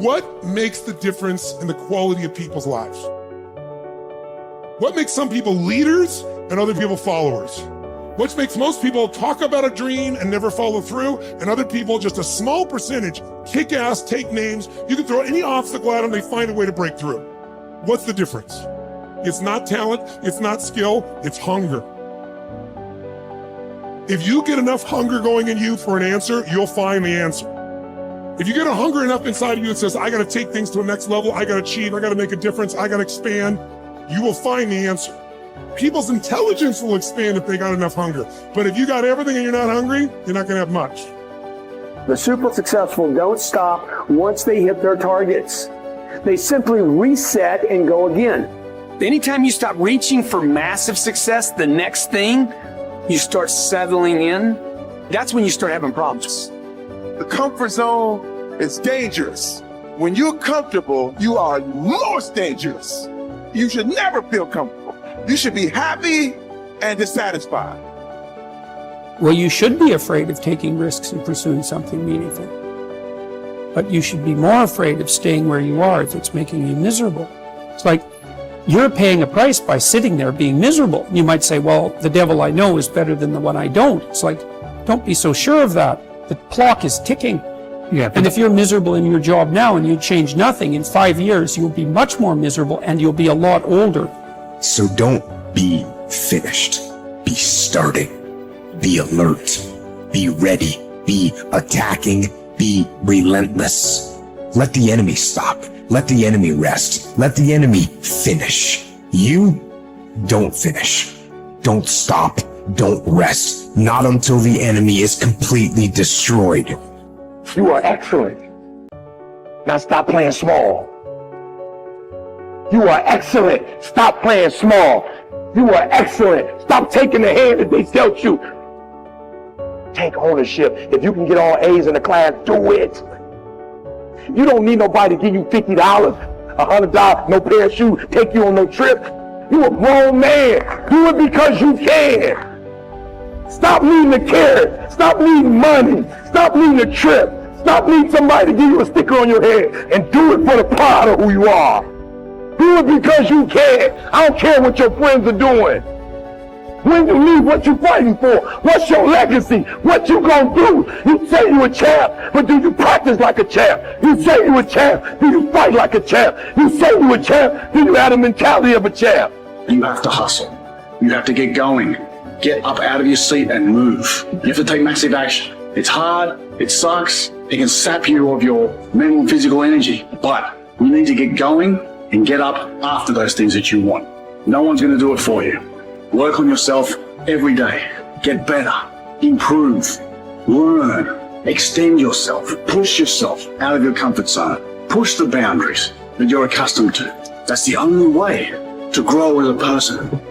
What makes the difference in the quality of people's lives? What makes some people leaders and other people followers? What makes most people talk about a dream and never follow through, and other people, just a small percentage, kick ass, take names. You can throw any obstacle at them, they find a way to break through. What's the difference? It's not talent, it's not skill, it's hunger. If you get enough hunger going in you for an answer, you'll find the answer. If you get a hunger enough inside of you that says, I gotta take things to the next level, I gotta achieve, I gotta make a difference, I gotta expand, you will find the answer. People's intelligence will expand if they got enough hunger. But if you got everything and you're not hungry, you're not gonna have much. The super successful don't stop once they hit their targets. They simply reset and go again. Anytime you stop reaching for massive success, the next thing, you start settling in, that's when you start having problems. The comfort zone is dangerous. When you're comfortable, you are most dangerous. You should never feel comfortable. You should be happy and dissatisfied. Well, you should be afraid of taking risks and pursuing something meaningful. But you should be more afraid of staying where you are if it's making you miserable. It's like you're paying a price by sitting there being miserable. You might say, well, the devil I know is better than the one I don't. It's like, don't be so sure of that. The clock is ticking. Yeah, and if you're miserable in your job now and you change nothing, in 5 years, you'll be much more miserable and you'll be a lot older. So don't be finished. Be starting. Be alert. Be ready. Be attacking. Be relentless. Let the enemy stop. Let the enemy rest. Let the enemy finish. You don't finish. Don't stop. Don't rest. Not until the enemy is completely destroyed. You are excellent. Now stop playing small. You are excellent. Stop playing small. You are excellent. Stop taking the hand that they dealt you. Take ownership. If you can get all A's in the class, do it. You don't need nobody to give you $50, $100, no pair of shoes, take you on no trip. You a grown man. Do it because you can. Stop needing a carrot. Stop needing money. Stop needing a trip. Stop needing somebody to give you a sticker on your head, and do it for the pride of who you are. Do it because you can. I don't care what your friends are doing. When you leave, what you fighting for? What's your legacy? What you gonna do? You say you a champ, but do you practice like a champ? You say you a champ, do you fight like a champ? You say you a champ, do you have the mentality of a champ? You have to hustle. You have to get going. Get up out of your seat and move. You have to take massive action. It's hard, it sucks, it can sap you of your mental and physical energy, but you need to get going and get up after those things that you want. No one's gonna do it for you. Work on yourself every day. Get better, improve, learn, extend yourself, push yourself out of your comfort zone. Push the boundaries that you're accustomed to. That's the only way to grow as a person.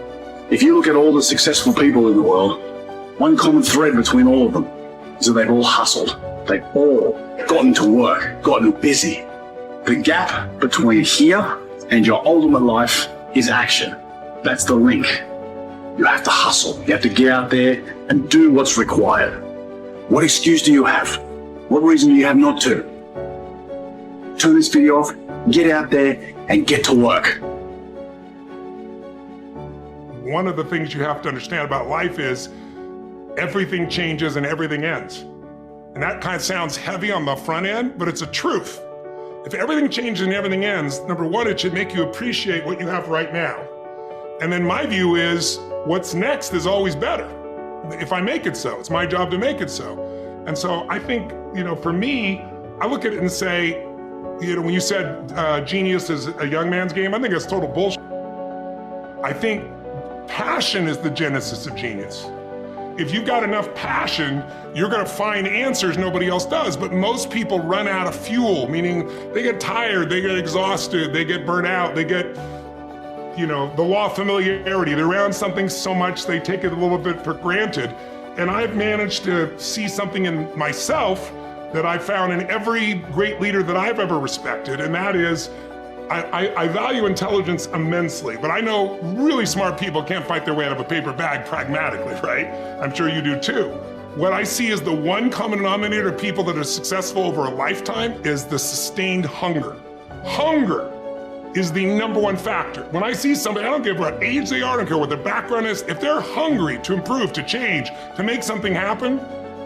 If you look at all the successful people in the world, one common thread between all of them is that they've all hustled. They've all gotten to work, gotten busy. The gap between here and your ultimate life is action. That's the link. You have to hustle. You have to get out there and do what's required. What excuse do you have? What reason do you have not to? Turn this video off, get out there, and get to work. One of the things you have to understand about life is everything changes and everything ends. And that kind of sounds heavy on the front end, but it's a truth. If everything changes and everything ends, number one, it should make you appreciate what you have right now. And then my view is, what's next is always better. If I make it so, it's my job to make it so. And so I think, for me, I look at it and say, when you said genius is a young man's game, I think that's total bullshit. I think passion is the genesis of genius. If you've got enough passion, you're gonna find answers nobody else does, but most people run out of fuel, meaning they get tired, they get exhausted, they get burnt out, they get, the law of familiarity. They're around something so much they take it a little bit for granted. And I've managed to see something in myself that I found in every great leader that I've ever respected, and that is, I value intelligence immensely, but I know really smart people can't fight their way out of a paper bag pragmatically, right? I'm sure you do too. what I see as the one common denominator of people that are successful over a lifetime is the sustained hunger. Hunger is the number one factor. When I see somebody, I don't care what age they are, I don't care what their background is, if they're hungry to improve, to change, to make something happen.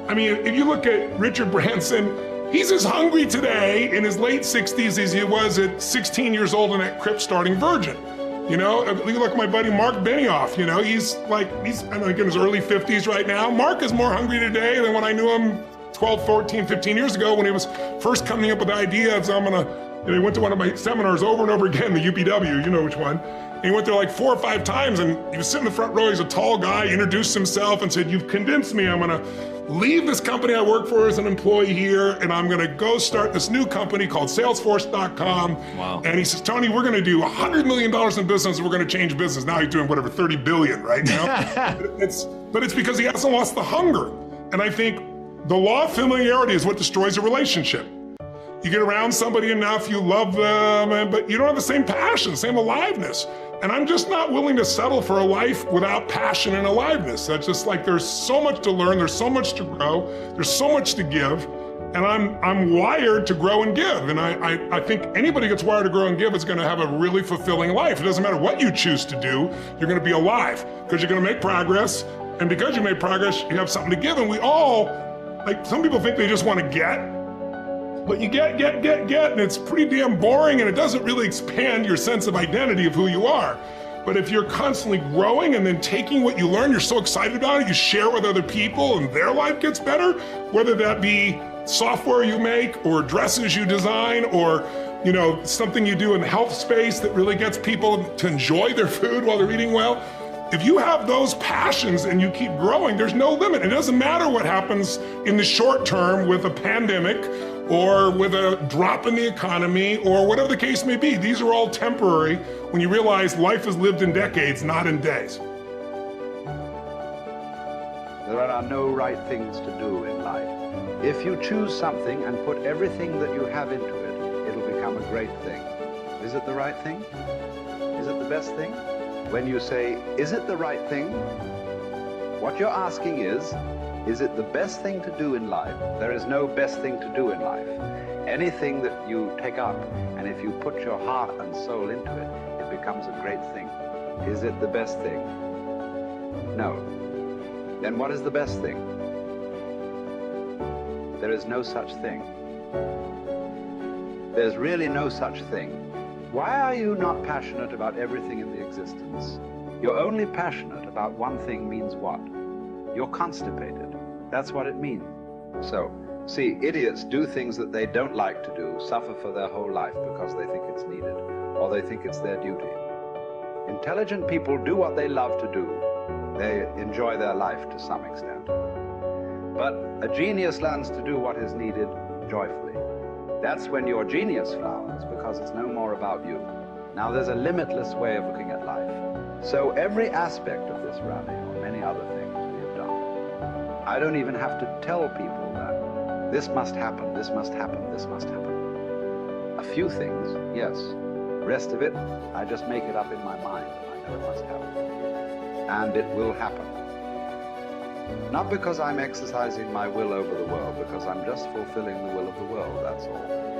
I mean, if you look at Richard Branson, he's as hungry today in his late 60s as he was at 16 years old in that crypt starting Virgin. You know, you look at my buddy Mark Benioff, you know, he's I think in his early 50s right now. Mark is more hungry today than when I knew him 12, 14, 15 years ago when he was first coming up with the idea of, he went to one of my seminars over and over again, the UPW, you know which one. And he went there like 4 or 5 times and he was sitting in the front row, he's a tall guy, introduced himself and said, "You've convinced me, I'm gonna leave this company I work for as an employee here and I'm gonna go start this new company called Salesforce.com. Wow. And he says, "Tony, we're gonna do $100 million in business and we're gonna change business." Now he's doing whatever, 30 billion right now. but it's because he hasn't lost the hunger. And I think the law of familiarity is what destroys a relationship. You get around somebody enough, you love them, but you don't have the same passion, same aliveness. And I'm just not willing to settle for a life without passion and aliveness. That's just like, there's so much to learn, there's so much to grow, there's so much to give, and I'm wired to grow and give. And I think anybody who gets wired to grow and give is gonna have a really fulfilling life. It doesn't matter what you choose to do, you're gonna be alive, because you're gonna make progress, and because you made progress, you have something to give. And we all, like, some people think they just wanna get, but you get, and it's pretty damn boring, and it doesn't really expand your sense of identity of who you are. But if you're constantly growing and then taking what you learn, you're so excited about it, you share with other people and their life gets better, whether that be software you make or dresses you design or, you know, something you do in the health space that really gets people to enjoy their food while they're eating well. If you have those passions and you keep growing, there's no limit. It doesn't matter what happens in the short term with a pandemic or with a drop in the economy or whatever the case may be. These are all temporary when you realize life is lived in decades, not in days. There are no right things to do in life. If you choose something and put everything that you have into it, it'll become a great thing. Is it the right thing? Is it the best thing? When you say, is it the right thing? What you're asking is it the best thing to do in life? There is no best thing to do in life. Anything that you take up, and if you put your heart and soul into it, it becomes a great thing. Is it the best thing? No. Then what is the best thing? There is no such thing. There's really no such thing. Why are you not passionate about everything in the existence? You're only passionate about one thing means what? You're constipated. That's what it means. So, see, idiots do things that they don't like to do, suffer for their whole life because they think it's needed, or they think it's their duty. Intelligent people do what they love to do. They enjoy their life to some extent. But a genius learns to do what is needed joyfully. That's when your genius flowers, because it's no more about you. Now there's a limitless way of looking at life. So every aspect of this rally, or many other things we have done, I don't even have to tell people that this must happen, this must happen, this must happen. A few things, yes. Rest of it, I just make it up in my mind. I know it must happen. And it will happen. Not because I'm exercising my will over the world, because I'm just fulfilling the will of the world, that's all.